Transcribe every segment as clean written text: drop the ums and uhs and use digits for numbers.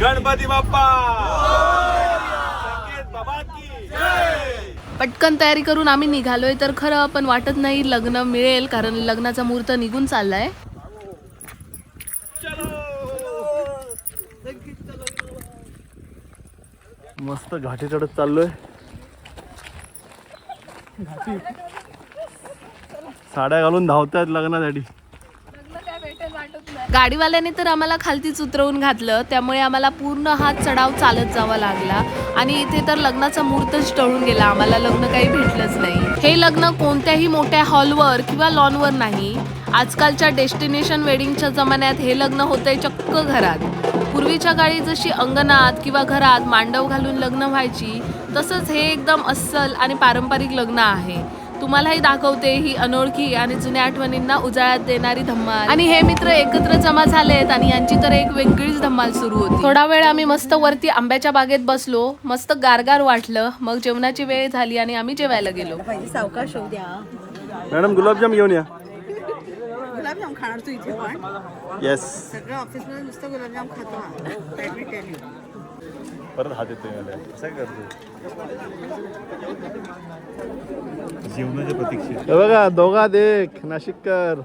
गणपती बाप्पा संकेत बाबा की जय। पटकन तयारी करून आम्ही निघालोय तर खरं पण वाटत नाही लग्न मिळेल कारण लग्नाचा मुहूर्त निघून चाललाय. मस्त घाटी चढत चाललोय. साड्या घालून धावतात लग्नासाठी. गाडीवाल्याने तर आम्हाला खालतीच उतरवून घातलं त्यामुळे आम्हाला पूर्ण हा चढाव चालत जावा लागला आणि इथे तर लग्नाचा मुहूर्तच टळून गेला. आम्हाला लग्न काही भेटलंच नाही. हे लग्न कोणत्याही मोठ्या हॉलवर किंवा लॉनवर नाही. आजकालच्या डेस्टिनेशन वेडिंगच्या जमान्यात हे लग्न होतंय चक्क घरात. पूर्वीच्या काळी जशी अंगणात किंवा घरात मांडव घालून लग्न व्हायची तसंच हे एकदम अस्सल आणि पारंपरिक लग्न आहे. तुम्हालाही दाखवते ही अनोळखी आणि जुन्या आठवणींना उजाळ्यात देणारी धम्माल. आणि हे मित्र एकत्र जमा झालेत आणि यांची तर एक वेगळीच धम्माल सुरू होती. थोडा वेळ आम्ही मस्त वरती आंब्याच्या बागेत बसलो. मस्त गारगार वाटलं. मग जेवणाची वेळ झाली आणि आम्ही जेवायला गेलो. सावकाश होऊ द्या. मॅडम गुलाबजाम घेऊन या. गुलाबजाम खाणार तू इथे पण? येस. सगळं ऑफिसमध्ये नुसतं गुलाबजाम खातो. परत हात येतोय मला. असं करतो. जीवनाच्या प्रतीक्षेत. बघा दोघा देख नाशिककर.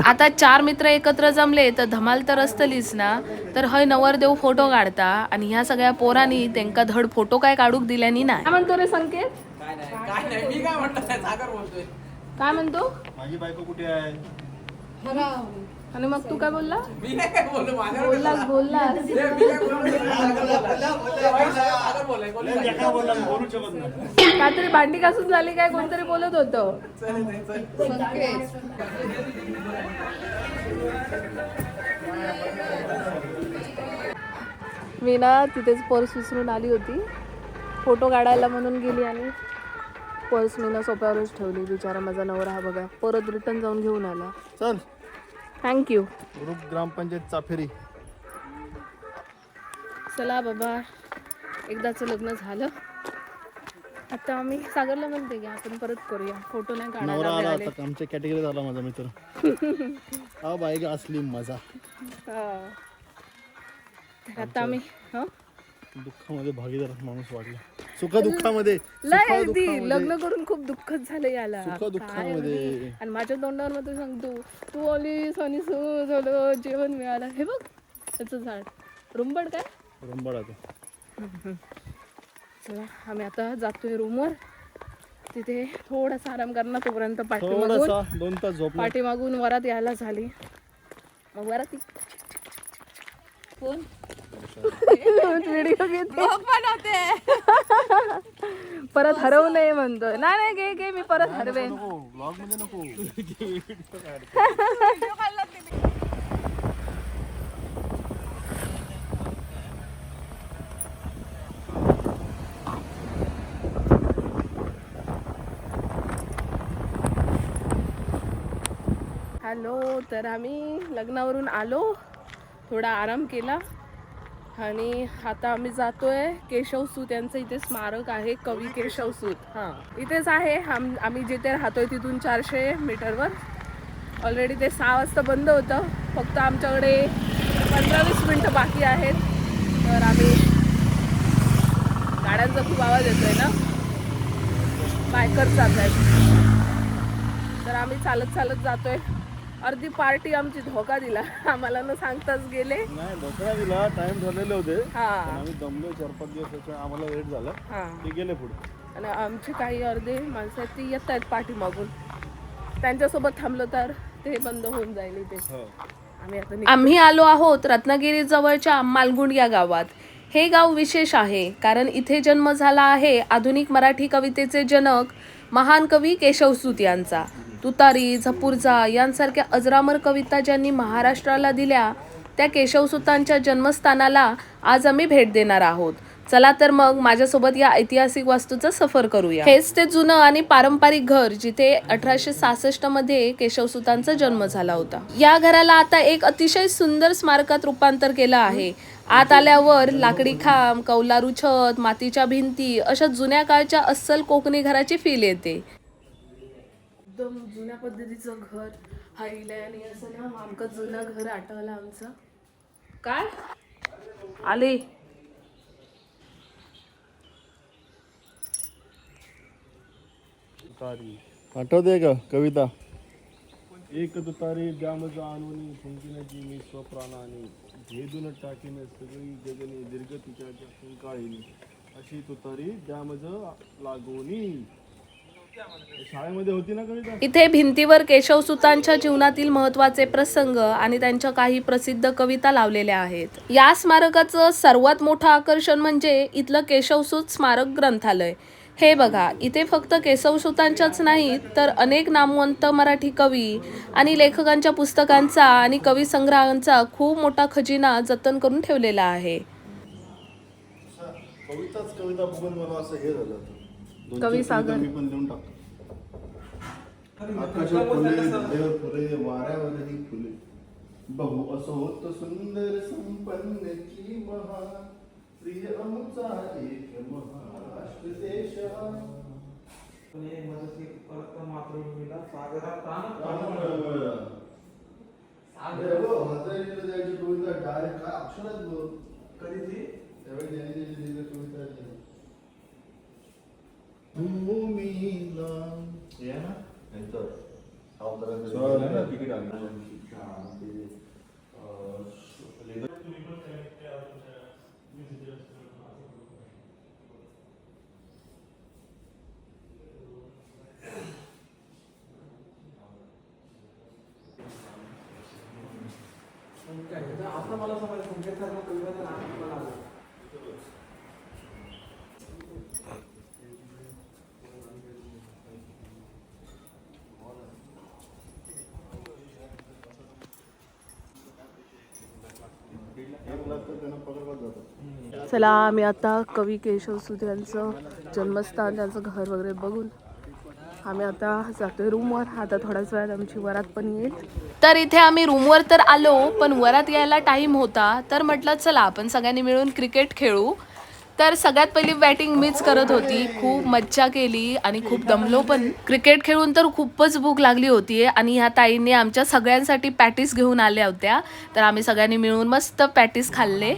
आता 4 मित्र एकत्र जमले तर धमाल तर असतलीच ना. तर हय नवरदेव फोटो काढता आणि ह्या सगळ्या पोरांनी त्यांका धड फोटो काय काढूक दिल्यानी नाही. काय म्हणतो रे संकेत? काय म्हणतो? माझी बायको कुठे आहे? आणि मग तू काय बोलला? बोललास बोललास. काहीतरी भांडी घासून झाली काय कोणतरी बोलत होतं. मी ना तिथेच पर्स विसरून आली होती. फोटो काढायला म्हणून गेली आणि पर्स मी ना सोप्यावरच ठेवली. बिचारा माझा नवरा हा बघा परत रिटर्न जाऊन घेऊन आला. चल थँक्यू. ग्रुप ग्रामपंचायत चाफेरी. चला बाबा एकदाचं लग्न झालं. आता आम्ही सागरला म्हणते की आपण परत करूया. फोटो नाही नवरा आला काढायला. आता आमच्या कॅटेगरी झाला माझा मित्र. हा बाईक असली मजा. तर आता आम्ही दुःखामध्ये भागीदार माणूस वाढला. सुख दुःखामध्ये. लग्न करून खूप दुःखच झालं याला. सुख दुःखामध्ये. आणि माझ्या तोंडावर मध्ये सांगतो तू आलीस आणि झालं जेवण मिळालं. हे बघ त्याचं झाड रुंबड काय रंबड आता. चला आम्ही आता जातोय रूमवर. तिथे थोडासा आराम करणार तोपर्यंत थोडासा 2 तास झोप. पाठीमागून वरात यायला झाली. मग वरात कोण व्हिडिओ घेते परत हरवू नये म्हणतोय. नाही घे घे मी परत हरवेन. ब्लॉग मध्ये नको. हॅलो. तर आम्ही लग्नावरून आलो. थोडा आराम केला आणि आता आम्ही जातोय केशवसूत यांचं इथे स्मारक आहे. कवी केशवसूत. इथेच आहे. आम्ही जिथे राहतोय तिथून 400 मीटरवर. ऑलरेडी ते 6 वाजता बंद होतं. फक्त आमच्याकडे 15-20 मिनटं बाकी आहेत. तर आम्ही गाड्यांचा खूप आवाज येतोय ना. बायकर जात आहेत. तर आम्ही चालत चालत जातोय. अर्धी पार्टी आमची धोका दिला. आम्हाला न सांगताच गेले. नाही धोका दिला. टाइम ठरलेले होते. हा आम्ही दमलो 4-5 दिवस. आम्हाला लेट झालं. ते गेले पुढे. आणि आमचे काही अर्धे माणसं आहेत ती येत आहेत पाठीमागून. त्यांच्यासोबत थांबलो तर ते बंद होऊन जाईल इथे. आम्ही आलो आहोत रत्नागिरी जवळच्या मालगुंड या गावात. हे गाव विशेष आहे कारण इथे जन्म झाला आहे आधुनिक मराठी कवितेचे जनक महान कवी केशवसूत यांचा. तुतारी, झपुर्झा यांसारख्या अजरामर कविता ज्यांनी महाराष्ट्राला दिल्या त्या केशवसूतांच्या जन्मस्थानाला आज आम्ही भेट देणार आहोत. चला तर मग माझ्यासोबत या ऐतिहासिक वास्तूचा सफर करूया. हेच ते जुनं आणि पारंपरिक घर जिथे 1866 मध्ये केशवसूतांचा जन्म झाला होता. या घराला आता एक अतिशय सुंदर स्मारकात रूपांतर केलं आहे. आत आल्यावर लाकडी खांब, कौलारू छत, मातीच्या भिंती अशा जुन्या काळच्या अस्सल कोकणी घराची फील येते. एकदम जुन्या पद्धतीचं घर हायल्याने असं ना आमचं जुनं घर आठवलं आमचं. काय आले आठवते का कविता? एक तुतारी द्यामज आणून फुंकिण्याची मी स्वप्राणाने भेदून टाकीन सगळी जगणी दीर्घ तिच्या काळीनी अशी तुतारी द्यामज लागोनी. शाळेमध्ये होती ना कविता? इथे भिंतीवर केशवसुतांच्या जीवनातील महत्त्वाचे प्रसंग आणि त्यांच्या काही प्रसिद्ध कविता लावलेल्या आहेत. या स्मारकाचं सर्वात मोठं आकर्षण म्हणजे इथलं केशवसूत स्मारक ग्रंथालय. हे बघा, इथे फक्त केशवसुतांच्याच नाहीत तर अनेक नामवंत मराठी कवी आणि लेखकांच्या पुस्तकांचा आणि कवी संग्रहांचा खूप मोठा खजिना जतन करून ठेवलेला आहे. कविता बघून मला असं हे झालं, कवी सागर मी पण देऊन टाकतो. आकाशात फुले फुले वाऱ्यावरही फुले बहु असं होत सुंदर संपन्नची महा प्रिय अमुचा एक महाराष्ट्र देश. मातृभूमीला सागरा कविता डायरेक्ट काय अक्षरात बोल कधी ती त्यावेळी त्यांनी कविता भूमीला या ना नंतर सावकारांचं तिकीट आता मला चला आम्ही आता कवी केशवसूत यांचं जन्मस्थान, त्यांचं घर वगैरे बघून आम्ही आता जातोय रूमवर. आता थोड्याच वेळात आमची वरात पण येईल. तर इथे आम्ही रूमवर तर आलो, पण वरात यायला टाईम होता, तर म्हटलं चला आपण सगळ्यांनी मिळून क्रिकेट खेळू. तर सगळ्यात पहिली बॅटिंग मीच करत होती. खूप मज्जा केली आणि खूप दमलो पण. क्रिकेट खेळून तर खूपच भूक लागली होती आणि ह्या ताईंनी आमच्या सगळ्यांसाठी पॅटीस घेऊन आल्या होत्या. तर आम्ही सगळ्यांनी मिळून मस्त पॅटीस खाल्ले.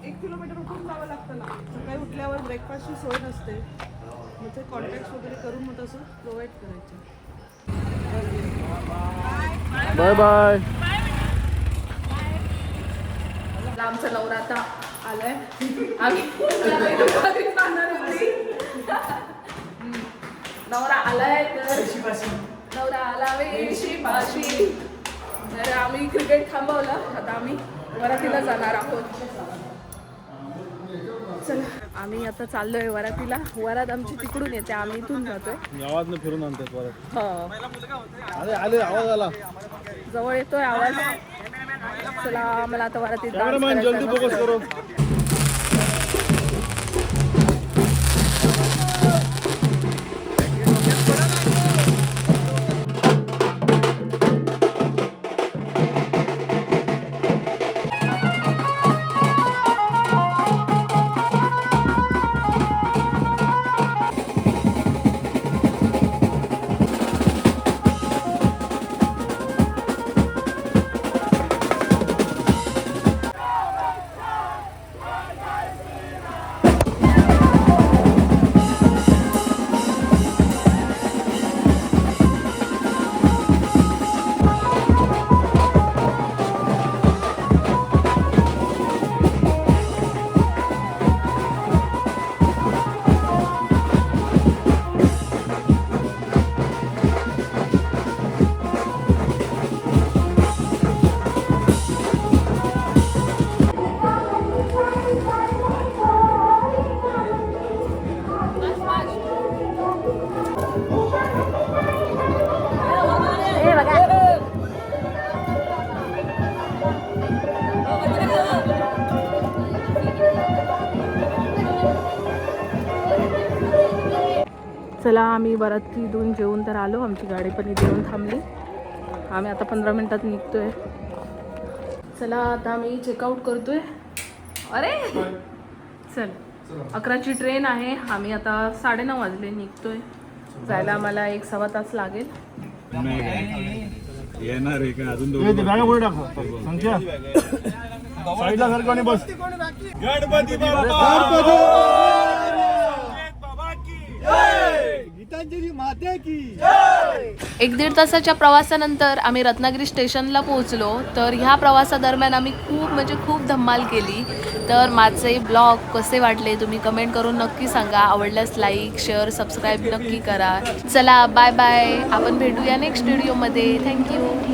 1 किलोमीटर उठून जावं लागतं ना, सकाळी उठल्यावर ब्रेकफास्टची सोय नसते, मग ते कॉन्टॅक्ट वगैरे करून मग तसं प्रोव्हाइड करायचं. Bye bye. आमचा नवरा आता आलाय. आम्ही नवरा आलाय तर नवरा आला वेशीपाशी. तर आम्ही क्रिकेट थांबवलं, आता आम्ही वरातीला जाणार आहोत. चला आम्ही आता चाललोय वरातीला. वरात आमची तिकडून येते, आम्ही इथून जातोय. गावातनं फिरून आणतात वरात. हो आले आले आवाज आला. जवळ येतोय आवाज. चला मला आता वरातीत कॅमेरामॅन जल्दी फोकस करो. चला आम्ही वरातीतून जेवून तर आलो. आमची गाडी पण इथे येऊन थांबली. आम्ही आता 15 मिनिटात निघतोय. चला आता आम्ही चेकआउट करतोय. अरे चल 11ची ट्रेन आहे. आम्ही आता 9:30 वाजले निघतोय. जायला आम्हाला 1 सव्वा तास लागेल. येणार आहे का अजून ते बॅगा पुढे टाक संख्या साईडला सारखं आणि बस. गणपती गीतांजली माते की 1-1.5 तासाच्या प्रवासानंतर आम्ही रत्नागिरी स्टेशनला पोहोचलो. तर ह्या प्रवासादरम्यान आम्ही खूप धम्माल केली. तर माझे ब्लॉग कसे वाटले तुम्ही कमेंट करून नक्की सांगा. आवडल्यास लाईक शेअर सबस्क्राईब नक्की करा. चला बाय बाय. आपण भेटूया नेक्स्ट व्हिडिओमध्ये. थँक्यू.